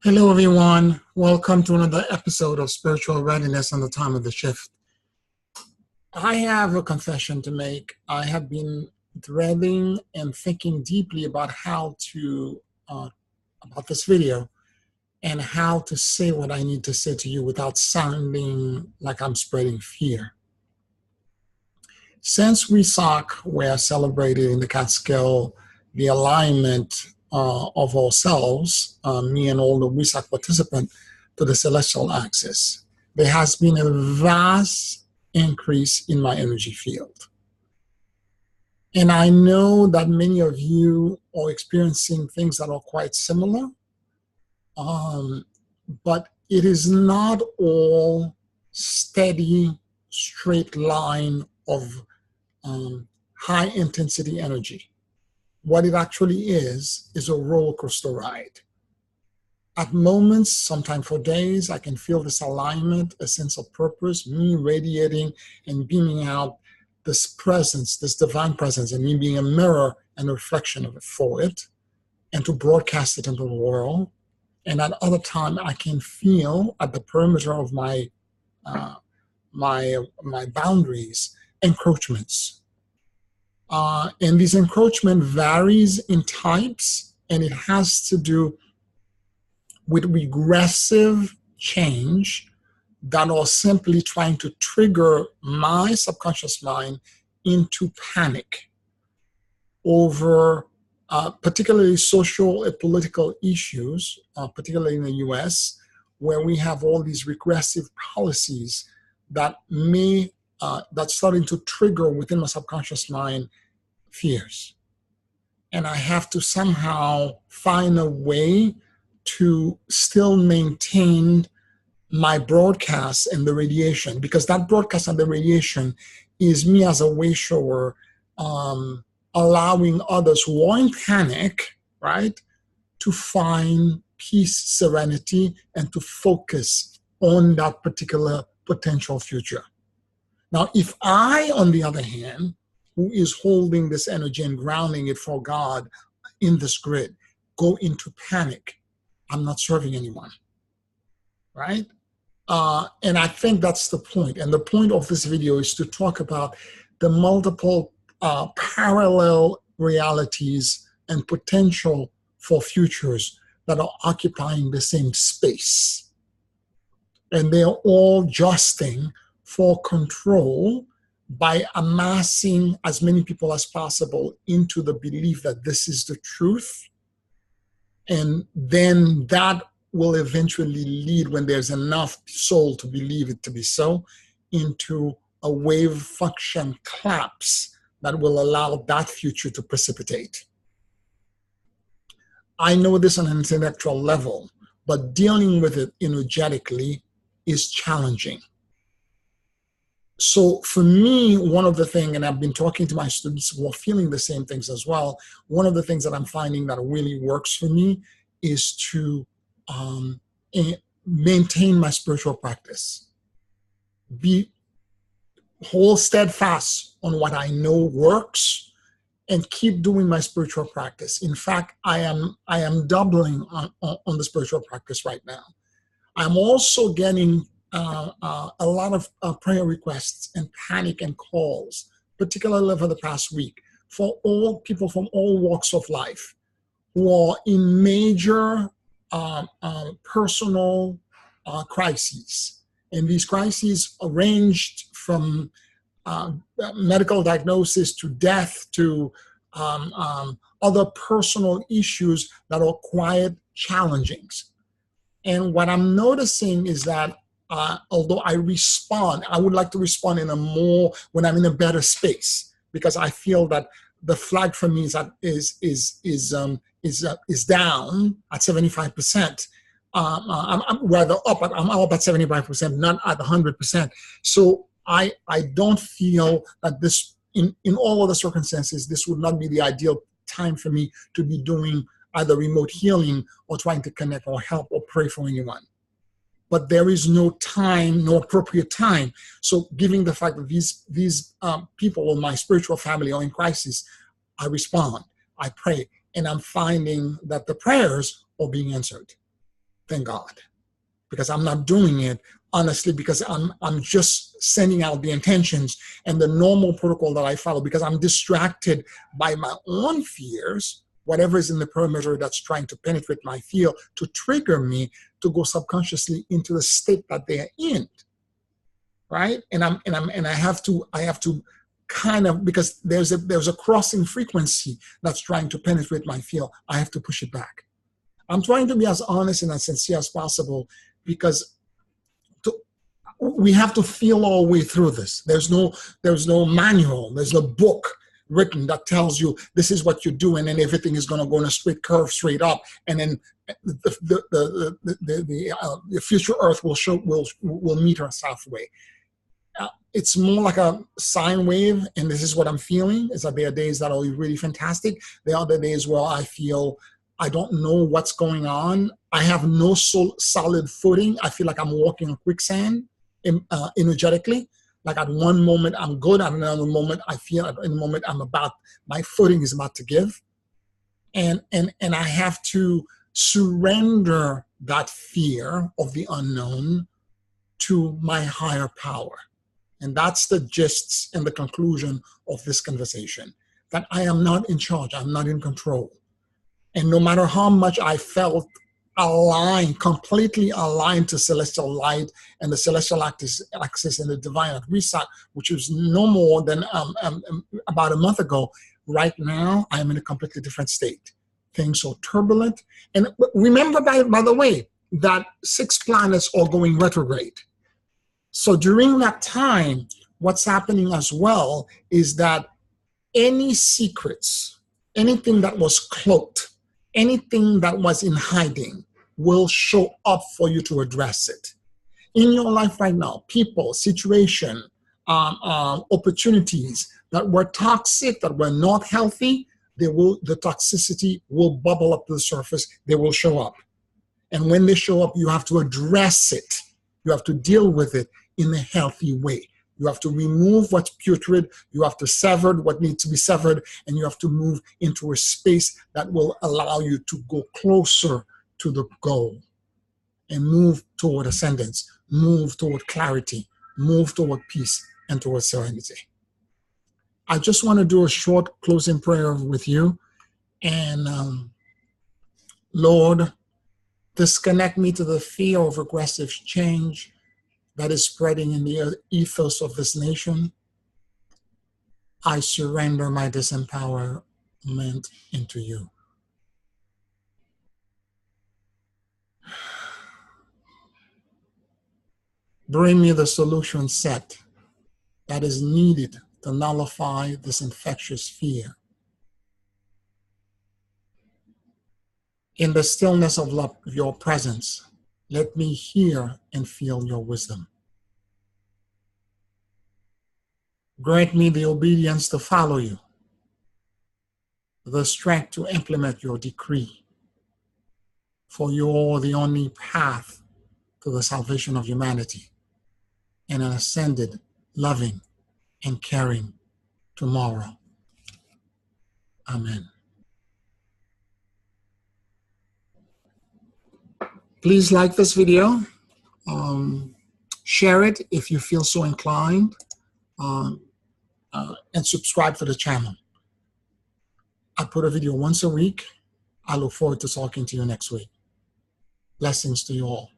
Hello, everyone. Welcome to another episode of Spiritual Readiness on the Time of the Shift. I have a confession to make. I have been dreading and thinking deeply about about this video and how to say what I need to say to you without sounding like I'm spreading fear. Since we're celebrating in the Catskill the alignment of ourselves, me and all the WISAC participants, to the celestial axis, there has been a vast increase in my energy field. And I know that many of you are experiencing things that are quite similar, but it is not all steady, straight line of high intensity energy. What it actually is a roller coaster ride. At moments, sometimes for days, I can feel this alignment, a sense of purpose, me radiating and beaming out this presence, this divine presence, and me being a mirror and a reflection of it for it, and to broadcast it into the world. And at other time, I can feel at the perimeter of my boundaries, encroachments. And this encroachment varies in types, and it has to do with regressive change that are simply trying to trigger my subconscious mind into panic over particularly social and political issues, particularly in the US, where we have all these regressive policies that that's starting to trigger within my subconscious mind fears. And I have to somehow find a way to still maintain my broadcast and the radiation, because that broadcast and the radiation is me as a way shower, allowing others who are in panic, right, to find peace, serenity, and to focus on that particular potential future. Now, if I, on the other hand, who is holding this energy and grounding it for God in this grid, go into panic, I'm not serving anyone, right? And I think that's the point. And the point of this video is to talk about the multiple parallel realities and potential for futures that are occupying the same space. And they are all justing for control by amassing as many people as possible into the belief that this is the truth. And then that will eventually lead, when there's enough soul to believe it to be so, into a wave function collapse that will allow that future to precipitate. I know this on an intellectual level, but dealing with it energetically is challenging. So for me, one of the things, and I've been talking to my students who are feeling the same things as well, one of the things that I'm finding that really works for me is to maintain my spiritual practice. Hold steadfast on what I know works and keep doing my spiritual practice. In fact, I am doubling on the spiritual practice right now. I'm also getting a lot of prayer requests and panic and calls, particularly over the past week, for all people from all walks of life who are in major personal crises. And these crises ranged from medical diagnosis to death to other personal issues that are quite challenging. And what I'm noticing is that although I would like to respond in a more, when I'm in a better space, because I feel that the flag for me is down at 75%. I'm rather up, I'm up at 75%, not at 100%. So I don't feel that this, in all other circumstances, this would not be the ideal time for me to be doing either remote healing or trying to connect or help or pray for anyone. But there is no time, no appropriate time. So given the fact that these people in my spiritual family are in crisis, I respond, I pray, and I'm finding that the prayers are being answered. Thank God. Because I'm not doing it, honestly, because I'm just sending out the intentions and the normal protocol that I follow, because I'm distracted by my own fears, whatever is in the perimeter that's trying to penetrate my field to trigger me to go subconsciously into the state that they're in, right? And I have to kind of, because there's a crossing frequency that's trying to penetrate my field. I have to push it back. I'm trying to be as honest and as sincere as possible, because we have to feel our way through this. There's no manual, there's no book written that tells you this is what you do, and then everything is going to go in a straight curve, straight up, and then the future Earth will meet us halfway. It's more like a sine wave, and this is what I'm feeling. Is that there are days that are really fantastic. There are other days where I feel I don't know what's going on. I have no solid footing. I feel like I'm walking on quicksand energetically. Like at one moment I'm good, at another moment I feel, at the moment my footing is about to give. And I have to surrender that fear of the unknown to my higher power. And that's the gist and the conclusion of this conversation, that I am not in charge, I'm not in control. And no matter how much I felt aligned, completely aligned to celestial light and the celestial axis and the divine reset, which was no more than about a month ago, right now I am in a completely different state. Things are turbulent. And remember, by the way, that 6 planets are going retrograde. So during that time, what's happening as well is that any secrets, anything that was cloaked, anything that was in hiding will show up for you to address it. In your life right now, people, situation, opportunities that were toxic, that were not healthy, the toxicity will bubble up to the surface, they will show up. And when they show up, you have to address it. You have to deal with it in a healthy way. You have to remove what's putrid, you have to sever what needs to be severed, and you have to move into a space that will allow you to go closer to the goal and move toward ascendance, move toward clarity, move toward peace and toward serenity. I just want to do a short closing prayer with you. And Lord, disconnect me to the fear of aggressive change that is spreading in the ethos of this nation. I surrender my disempowerment into you. Bring me the solution set that is needed to nullify this infectious fear. In the stillness of your presence, let me hear and feel your wisdom. Grant me the obedience to follow you, the strength to implement your decree, for you are the only path to the salvation of humanity and an ascended, loving, and caring tomorrow. Amen. Please like this video, share it if you feel so inclined, and subscribe to the channel. I put a video once a week. I look forward to talking to you next week. Blessings to you all.